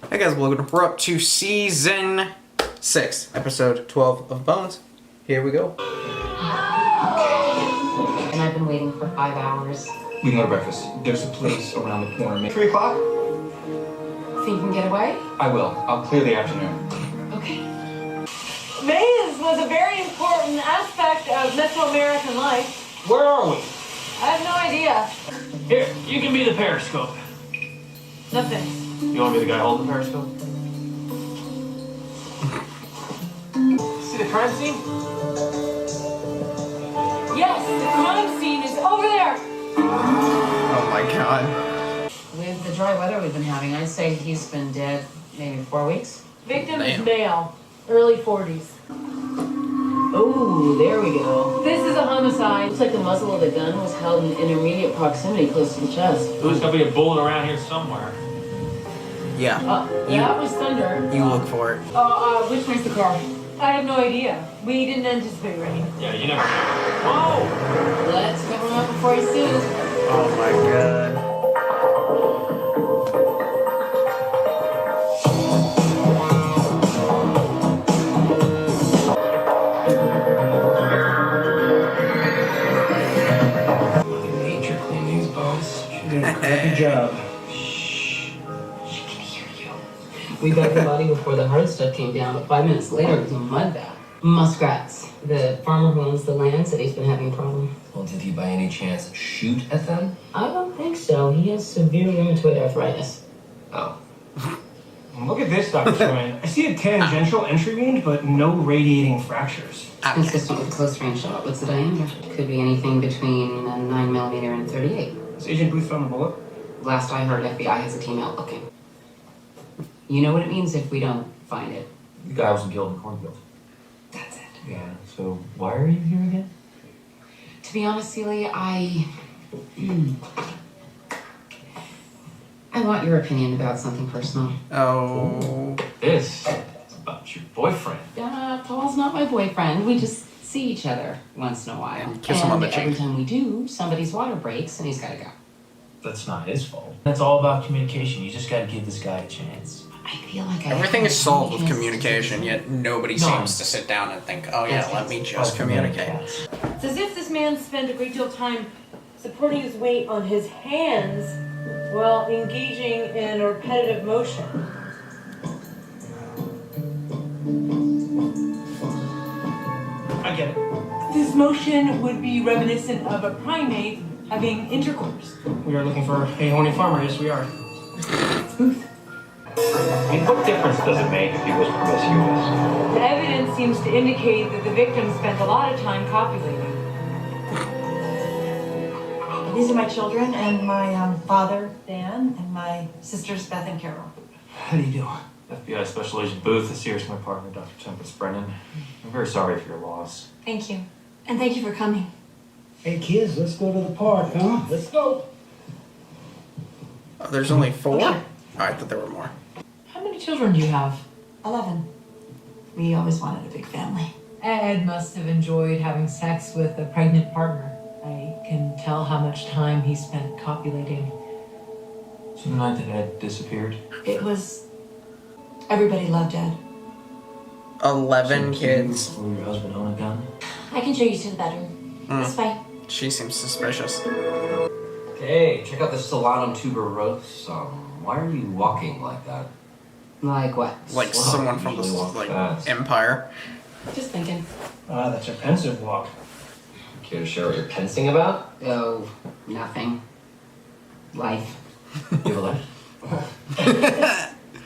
Hey guys, welcome. We're up to season 6, episode 12 of Bones. Here we go. And I've been waiting for 5 hours. We can go to breakfast. There's a place around the corner. 3 o'clock? Think you can get away? I will. I'll clear the afternoon. Okay. Maze was a very important aspect of Mesoamerican life. Where are we? I have no idea. Here, you can be the periscope. No thanks. You want to be the guy holding the periscope? See the crime scene? Yes, the crime scene is over there. Oh my god. With the dry weather we've been having, I'd say he's been dead maybe 4 weeks. Victim Damn. is male, early 40s. Oh, there we go. This is a homicide. Looks like the muzzle of the gun was held in intermediate proximity close to the chest. There's got to be a bullet around here somewhere. Yeah, That was thunder. you look for it. Which way's the car? I have no idea. We didn't anticipate rain. Yeah, you never know. Whoa! Let's cover him up before he's sued. Oh my god. Nature clean these bones. She did a crappy job. We got the body before the hard stuff came down, but 5 minutes later it was a mud bath. Muskrats. The farmer who owns the land said he's been having a problem. Well, did he by any chance shoot at them? I don't think so. He has severe rheumatoid arthritis. Oh. Look at this, Dr. Troyan. I see a tangential entry wound, but no radiating fractures. Consistent with a close range shot. What's the diameter? Could be anything between a 9mm and 38. Is Agent Booth found the bullet? Last I heard, FBI has a team out looking. You know what it means if we don't find it. The guy wasn't killed in the cornfield. That's it. Yeah, so why are you here again? To be honest, Celia, I want your opinion about something personal. Oh. This is about your boyfriend. Paul's not my boyfriend. We just see each other once in a while. Kiss him on the every cheek. time we do, somebody's water breaks and he's gotta go. That's not his fault. That's all about communication. You just gotta give this guy a chance. I feel like Everything is solved with communication, yet nobody seems to sit down and think, oh yeah, let me just communicate. It's as if this man spent a great deal of time supporting his weight on his hands while engaging in a repetitive motion. I get it. This motion would be reminiscent of a primate having intercourse. We are looking for a horny farmer. Yes, we are. I mean, what difference does it make if he was promiscuous? The evidence seems to indicate that the victim spent a lot of time copulating. These are my children and my father, Dan, and my sisters, Beth and Carol. How do you do? FBI Special Agent Booth, this here's my partner, Dr. Tempest Brennan. I'm very sorry for your loss. Thank you. And thank you for coming. Hey kids, let's go to the park, huh? Let's go. Oh, there's only 4? Oh, I thought there were more. How many children do you have? 11. We always wanted a big family. Ed must have enjoyed having sex with a pregnant partner. I can tell how much time he spent copulating. So the night that Ed disappeared? It was... Everybody loved Ed. 11 kids. Will your husband own a gun? I can show you to the bedroom. This way. She seems suspicious. Hey, check out this Solano tuberose. Why are you walking like that? Like what? Like Well, someone from the usually walk fast. Empire. Just thinking. Ah, that's a pensive walk. Care to share what you're pensing about? Oh, nothing. Life. You have a life?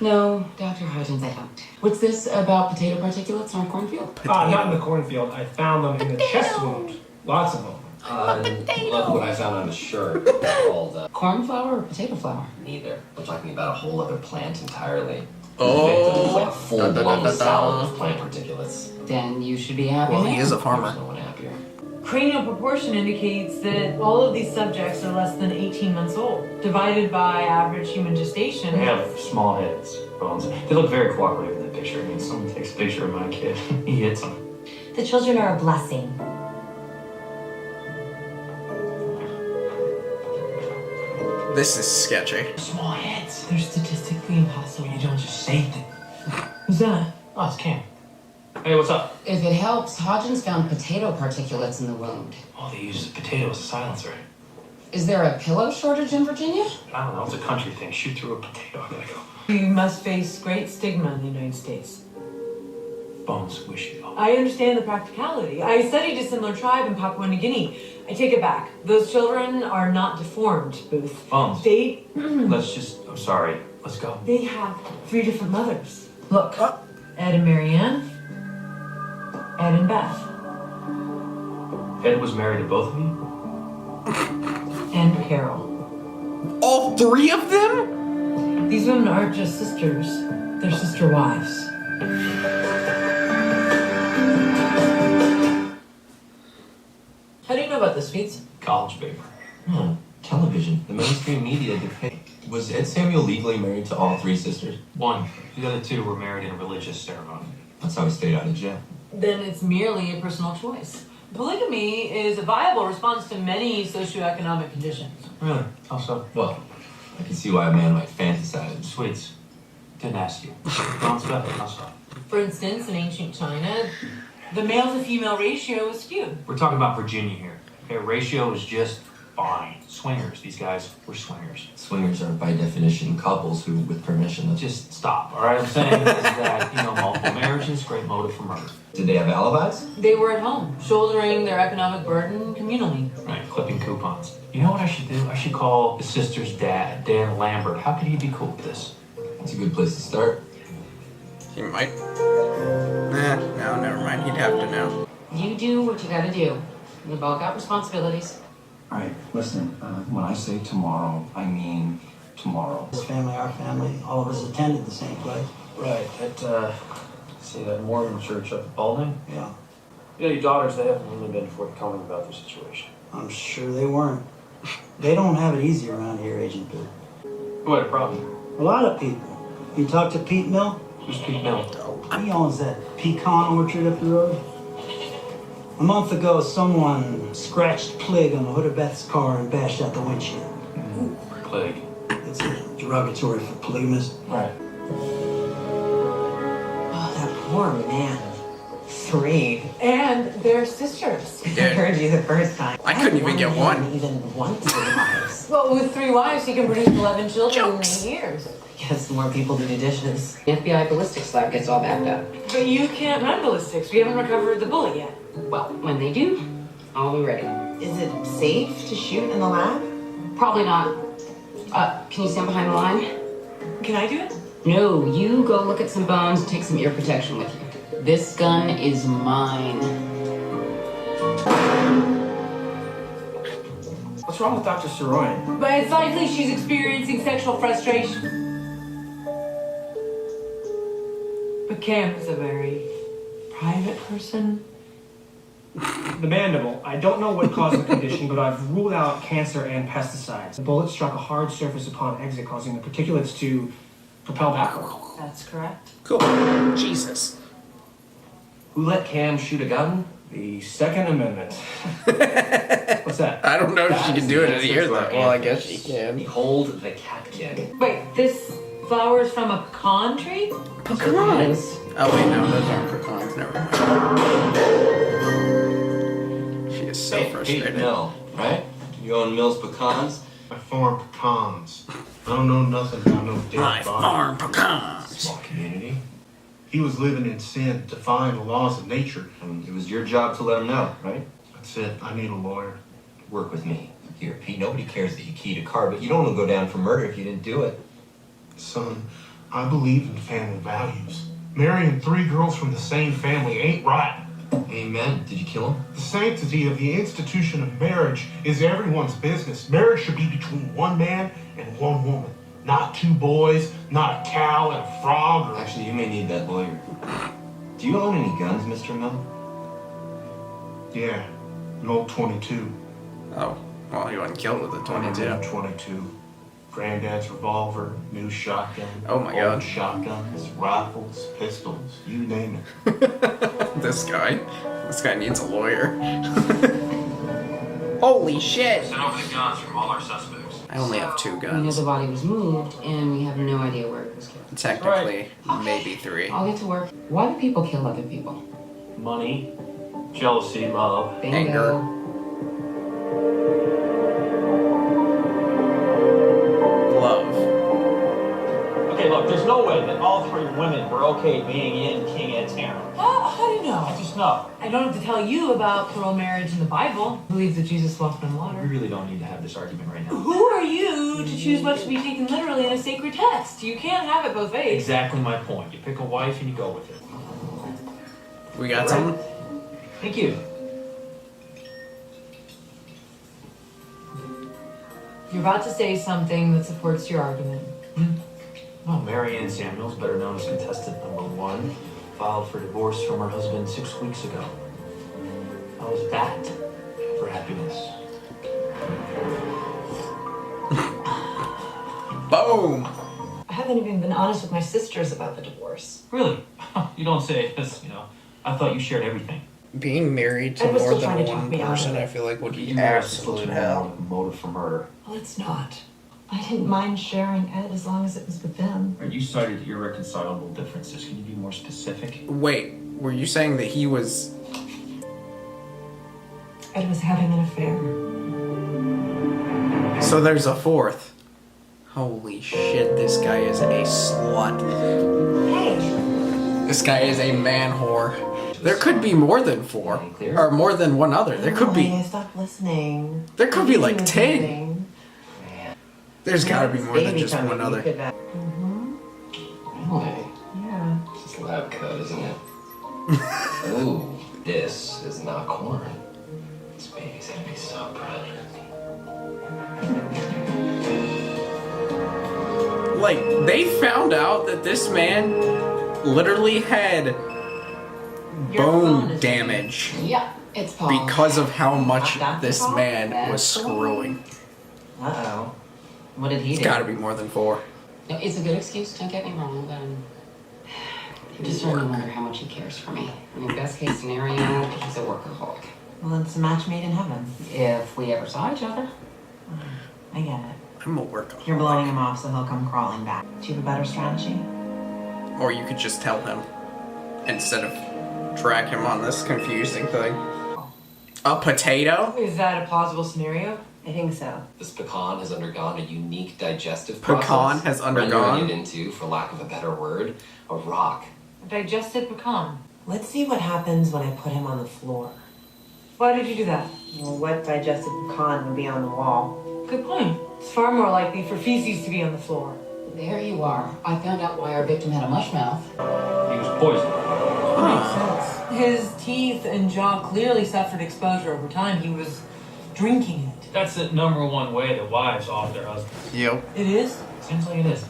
No, Dr. Hodgins, I don't. What's this about potato particulates on a cornfield? Not in the cornfield. I found them in the chest wound. Lots of them. Look what I found on his shirt. Called, Cornflower or potato flour? neither. We're talking about a whole other plant entirely. Oh. The victim was like a full-blown Da, da, da, da, da. salad of plant particulates. Then you should be happy. Well, now. he is a There's farmer. no one happier. Cranial proportion indicates that all of these subjects are less than 18 months old. Divided by average human gestation. They have small heads, Bones. They look very cooperative in that picture. I mean, someone takes a picture of my kid, he hits him. The children are a blessing. This is sketchy. Small heads. They're statistically impossible. You don't just it's Cam. Hey, what's up? If it helps, Hodgins found potato particulates in the wound. Oh, they used a potato as a silencer. Is there a pillow shortage in Virginia? I don't know, it's a country thing. Shoot through a potato, I gotta go. You must face great stigma in the United States. Bones, wish you all. I understand the practicality. I studied a similar tribe in Papua New Guinea. I take it back. Those children are not deformed, Booth. Bones. They I'm sorry. Let's go. they have 3 different mothers. Look, Ed and Marianne, Ed and Beth, Ed was married to both of you? and Carol. All 3 of them? These women aren't just sisters, they're sister wives. How do you know about this, Feats? College paper. Television. The mainstream media depict. Was Ed Samuel legally married to all 3 sisters? One. The other 2 were married in a religious ceremony. That's how he stayed out of jail. Then it's merely a personal choice. Polygamy is a viable response to many socioeconomic conditions. Really? How so? Well, I can see why a man might fantasize. Sweets. Didn't ask you. Bones, Beth, how so? For instance, in ancient China, the male to female ratio was skewed. We're talking about Virginia here. Okay, ratio is just fine. Swingers. These guys were swingers. Swingers are by definition couples who, with permission, Just stop, all right? I'm saying is that, multiple marriages, great motive for murder. Did they have alibis? They were at home, shouldering their economic burden communally. Right, clipping coupons. You know what I should do? I should call the sister's dad, Dan Lambert. How could he be cool with this? That's a good place to start. He might. No, never mind. He'd have to know. You do what you gotta do. We've all got responsibilities. All right, listen, when I say tomorrow, I mean tomorrow. This family, our family, all of us attended the same place. Right, that Mormon church up at Balding? Yeah, Your daughters, they haven't really been forthcoming about their situation. I'm sure they weren't. They don't have it easy around here, Agent Boo. Who had a problem? A lot of people. You talk to Pete Mill? Who's Pete Mill? He owns that pecan orchard up the road. A month ago, someone scratched Plig on the hood of Beth's car and bashed out the windshield. Plague. It's a derogatory for polygamists. Right. Oh, that poor man. 3. And they're sisters. I heard you the first time. I couldn't even get one. Even want 3 wives. Well, with 3 wives, he can produce 11 children in 8 years. Guess more people do the dishes. The FBI ballistics lab gets all backed up. But you can't run ballistics. We haven't recovered the bullet yet. Well, when they do, I'll be ready. Is it safe to shoot in the lab? Probably not. Can you stand behind the line? Can I do it? No, you go look at some bones and take some ear protection with you. This gun is mine. What's wrong with Dr. Saroyan? But it's likely she's experiencing sexual frustration. But Cam is a very private person. The mandible. I don't know what caused the condition, but I've ruled out cancer and pesticides. The bullet struck a hard surface upon exit, causing the particulates to propel backward. That's correct. Cool. Jesus. Who let Cam shoot a gun? The Second Amendment. What's that? I don't know if she can do it in That's here, the though. answer Well, I for guess our she can. Behold the catkin. Wait, this flower is from a pecan tree? Pecans. Oh, wait, no, those aren't pecans. Never mind. She is so frustrated. Mill, right? You own Mill's Pecans? I farm pecans. I don't know nothing about no dead My body. farm pecans. Small community. He was living in sin, defying the laws of nature. And it was your job to let him know, right? That's it. I need a lawyer. Work with me. Here, Pete, nobody cares that you keyed a car, but you don't want to go down for murder if you didn't do it. Son, I believe in family values. Marrying 3 girls from the same family ain't right. Amen. Did you kill him? The sanctity of the institution of marriage is everyone's business. Marriage should be between one man and one woman. Not 2 boys, not a cow and a frog or... Actually, you may need that lawyer. Do you own any guns, Mr. Mill? Yeah, an old 22. Oh, well, he wasn't killed with a 22. 22. Granddad's revolver, new shotgun. Oh my old God. shotguns, rifles, pistols, you name it. This guy needs a lawyer. Holy shit! Send over the guns from all our suspects. I only have 2 We know guns. the body was moved, and we have no idea where it was kept. Technically, maybe 3. I'll get to work. Why do people kill other people? Money, jealousy, love. Bingo. Anger. Love. Okay, look, there's no way that all 3 women were okay being in King Ed's harem. How do you know? I just know. I don't have to tell you about plural marriage in the Bible. Who believes that Jesus walked on We water? really don't need to have this argument right now. Who are you to choose what to be taken literally in a sacred text? You can't have it both ways. Exactly my point. You pick a wife and you go with it. We got something? Thank you. You're about to say something that supports your argument. Well, Mary Ann Samuels, better known as contestant number 1, filed for divorce from her husband 6 weeks ago. How was that for happiness? Boom! I haven't even been honest with my sisters about the divorce. Really? You don't say this, I thought you shared everything. Being married to Ed was more still trying than to talk one me out of person, it. I feel like would be You married still absolute to hell. motive for murder. Well, it's not. I didn't mind sharing Ed as long as it was with them. You cited irreconcilable differences. Can you be more specific? Wait, were you saying that he was... Ed was having an affair. So there's a 4th. Holy shit, this guy is a slut. Hey! This guy is a man whore. There could be more than 4. Or more than one other. There could be... Stop listening. There could be like You're 10. moving. There's gotta be more than Baby just time, one you other. could, Really? Yeah. It's lab coat, isn't it? Ooh, this is not corn. This baby's gonna be so proud of me. Like, they found out that this man literally had bone damage Yeah, it's Paul. because of how much Dr. this Paul? man That's was screwing. Uh-oh. What did he It's do? gotta be more than 4. No, it's a good excuse, don't get me wrong, but I just really wonder how much he cares for me. I mean, best case scenario, he's a workaholic. Well, it's a match made in heaven. If we ever saw each other. I get it. I'm a workaholic. You're blowing him off so he'll come crawling back. Do you have a better strategy? Or you could just tell him instead of drag him on this confusing thing. A potato? Is that a plausible scenario? I think so. This pecan has undergone a unique digestive Pecan process. has undergone? Rendering it into, for lack of a better word, a rock. A digested pecan. Let's see what happens when I put him on the floor. Why did you do that? Well, what digested pecan would be on the wall? Good point. It's far more likely for feces to be on the floor. There you are. I found out why our victim had a mush mouth. He was poisoned. Makes sense. His teeth and jaw clearly suffered exposure over time. He was drinking it. That's the #1 way that wives off their husbands. Yep. It is? Seems like it is.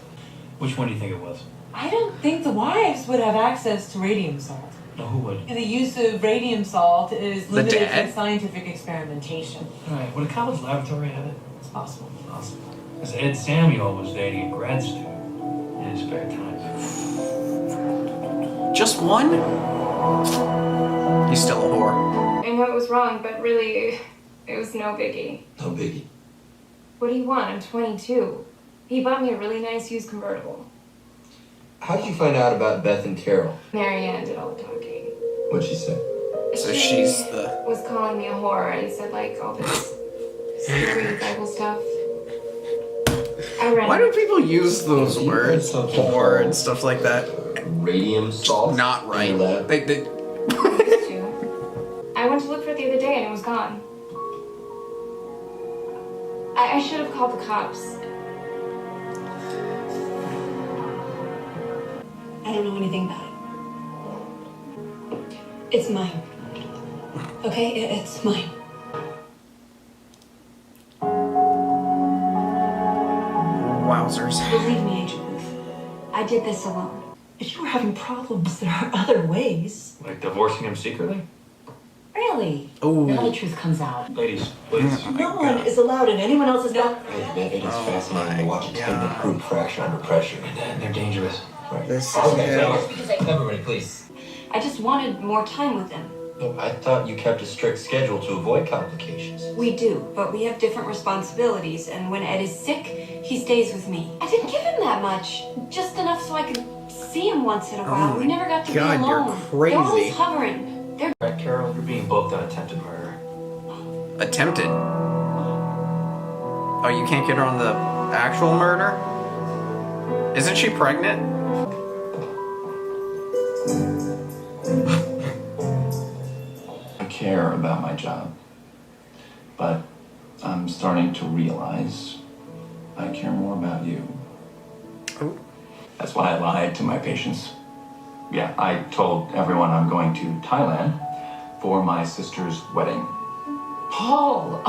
Which one do you think it was? I don't think the wives would have access to radium salt. No, who would? The use of radium salt is limited dad? to scientific experimentation. Alright, would a college laboratory have it? It's possible. Possible. Because Ed Samuel was dating a grad student in his spare time. Just one? He's still a whore. I know it was wrong, but really, it was no biggie. No biggie. What do you want? I'm 22. He bought me a really nice used convertible. How did you find out about Beth and Carol? Marianne did all the talking. What'd she say? So She she's the... was calling me a whore and said like all this scary Bible stuff. I read Why do it. people use those words? Whore and stuff like that. Radium salt? Not right. They I went to look for it the other day and it was gone. I should have called the cops. I don't know anything about it. It's mine. Okay? It's mine. Wowzers. Believe me, Agent Booth. I did this alone. If you were having problems, there are other ways. Like divorcing him secretly? Really? Ooh. Now the truth comes out. Ladies, please. No one is allowed in anyone else's mouth. It is fascinating to watch a tendon prove fracture under pressure. And they're dangerous. This is Okay, hell. everybody, please. I just wanted more time with him. No, I thought you kept a strict schedule to avoid complications. We do, but we have different responsibilities, and when Ed is sick, he stays with me. I didn't give him that much. Just enough so I could see him once in a while. We never got to be alone. you're crazy. They're always hovering. They're Right, Carol, you're being booked on attempted murder. Attempted? Oh, you can't get her on the actual murder? Isn't she pregnant? I care about my job, but I'm starting to realize I care more about you. Oh. That's why I lied to my patients. Yeah, I told everyone I'm going to Thailand for my sister's wedding. Paul!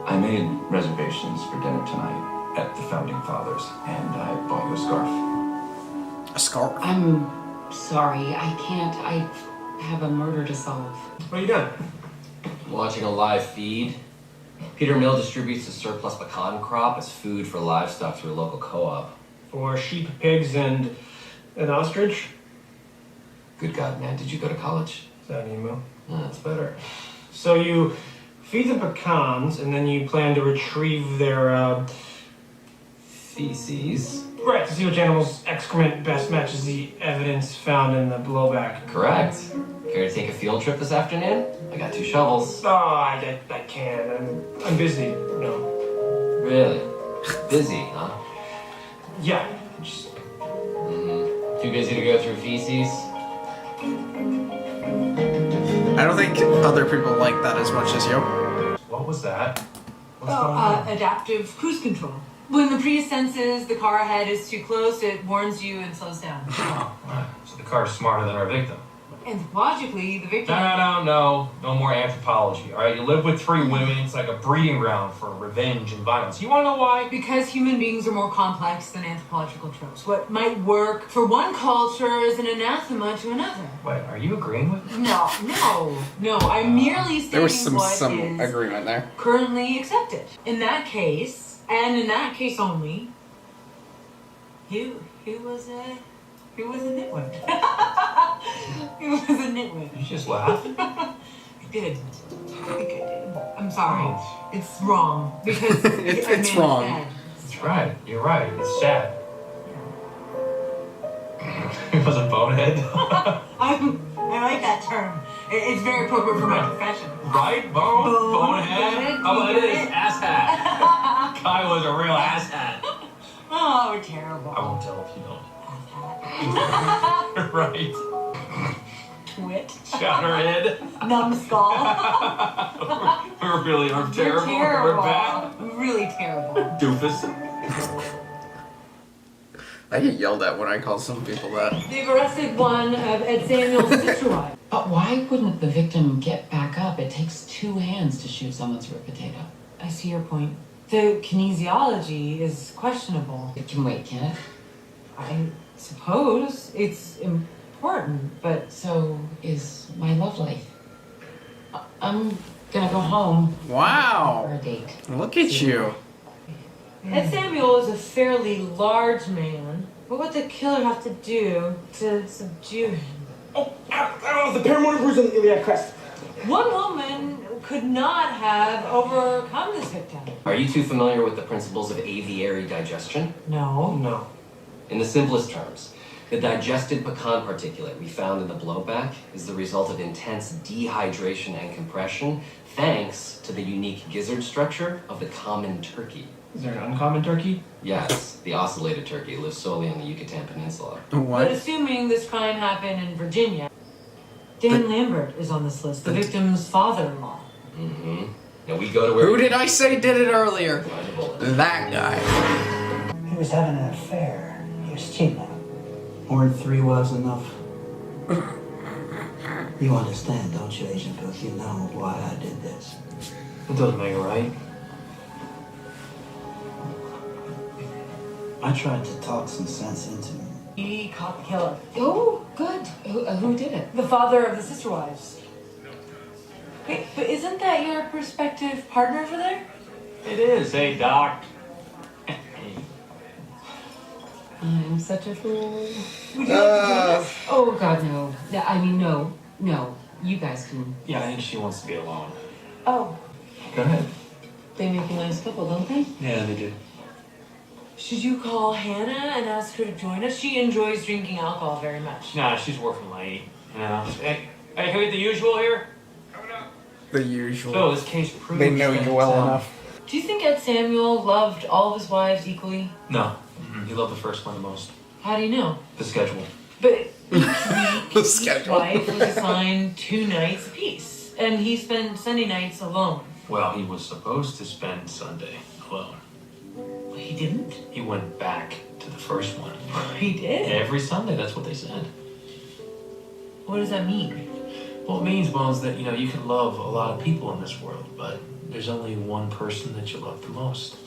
I made reservations for dinner tonight at the Founding Fathers, and I bought you a scarf. A scarf? I'm sorry, I can't. I have a murder to solve. What are you doing? Watching a live feed. Peter Mill distributes the surplus pecan crop as food for livestock through a local co-op. For sheep, pigs, and an ostrich? Good God, man, did you go to college? Is that an email? No, that's better. So you feed them pecans, and then you plan to retrieve their, feces? Right, to see which animal's excrement best matches the evidence found in the blowback. Correct. Care to take a field trip this afternoon? I got 2 shovels. Oh, I can't. I'm busy. No. Really? Busy, huh? Yeah. Too busy to go through feces? I don't think other people like that as much as you. What was that? What's going on? Adaptive cruise control. When the Prius senses the car ahead is too close, it warns you and slows down. Oh, right. So the car's smarter than our victim. Anthropologically, the victim... No more anthropology. All right, you live with 3 women. It's like a breeding ground for revenge and violence. You want to know why? Because human beings are more complex than anthropological tropes. What might work for one culture is an anathema to another. Wait, are you agreeing with me? No. I'm merely stating There was some what is agreement there. currently accepted. In that case, and in that case only, he was a nitwit. He was a nitwit. You just laugh? I did. I think I did. I'm sorry. It's wrong because It's wrong. It's right. You're right. It's sad. He was a bonehead. I like that term. It's very appropriate for my profession. Right? Bonehead? How about this? Asshat. Kai was a real asshat. Oh, we're terrible. I won't tell if you don't. Right. Twit. Shouterhead. Numbskull. We really are terrible. We're bad. Really terrible. Doofus. I get yelled at when I call some people that. They've arrested one of Ed Samuel's sister wives. But why wouldn't the victim get back up? It takes 2 hands to shoot someone through a potato. I see your point. The kinesiology is questionable. It can wait, can it? I suppose it's important, but so is my love life. I'm gonna go home. Wow. For a date. Look at you. Ed Samuel is a fairly large man. What would the killer have to do to subdue him? Oh, the paramotor bruise on the iliac crest. One woman could not have overcome this victim. Are you 2 familiar with the principles of aviary digestion? No. In the simplest terms, the digested pecan particulate we found in the blowback is the result of intense dehydration and compression thanks to the unique gizzard structure of the common turkey. Is there an uncommon turkey? Yes, the ocellated turkey lives solely on the Yucatan Peninsula. But assuming this crime happened in Virginia, Dan Lambert is on this list, the victim's father-in-law. Now we go to where... Who did I say did it earlier? That guy. He was having an affair. He was cheating. More than 3 was enough. You understand, don't you, Agent Booth? You know why I did this. It doesn't make it right. I tried to talk some sense into him. He caught the killer. Oh, good. Who did it? The father of the sister wives. Wait, but isn't that your prospective partner over there? It is. Hey, Doc. I'm such a fool. Would you like to join us? Oh God, no. I mean, no. You guys can. Yeah, I think she wants to be alone. Oh, Go ahead. They make a nice couple, don't they? Yeah, they do. Should you call Hannah and ask her to join us? She enjoys drinking alcohol very much. Nah, she's working late. You know. Hey, can we get the usual here? The usual. So this case proves They know that, you well enough. Do you think Ed Samuel loved all of his wives equally? No. He loved the first one the most. How do you know? The schedule. But each week, The each schedule. wife was assigned 2 nights apiece, and he spent Sunday nights alone. Well, he was supposed to spend Sunday alone. He didn't? He went back to the first one. He did? Every Sunday, that's what they said. What does that mean? What it means, Bones, that, you know, you can love a lot of people in this world, but there's only one person that you love the most.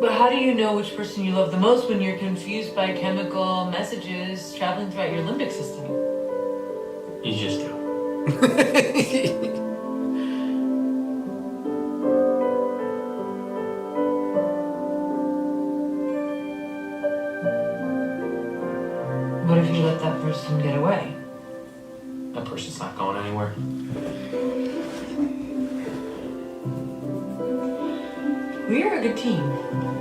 But how do you know which person you love the most when you're confused by chemical messages traveling throughout your limbic system? You just do. What if you let that person get away? That person's not going anywhere. We are a good team.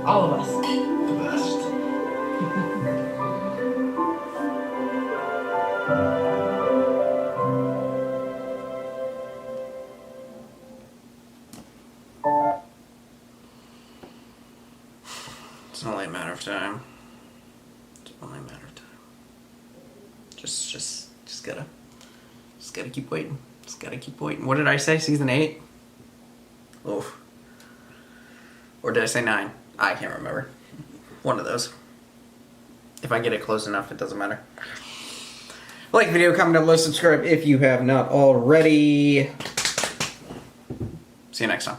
All of us. The best. It's only a matter of time. It's only a matter of time. Just gotta keep waiting. Just gotta keep waiting. What did I say? Season 8? Oof. Or did I say 9? I can't remember. One of those. If I get it close enough, it doesn't matter. Like the video, comment down below, subscribe if you have not already. See you next time.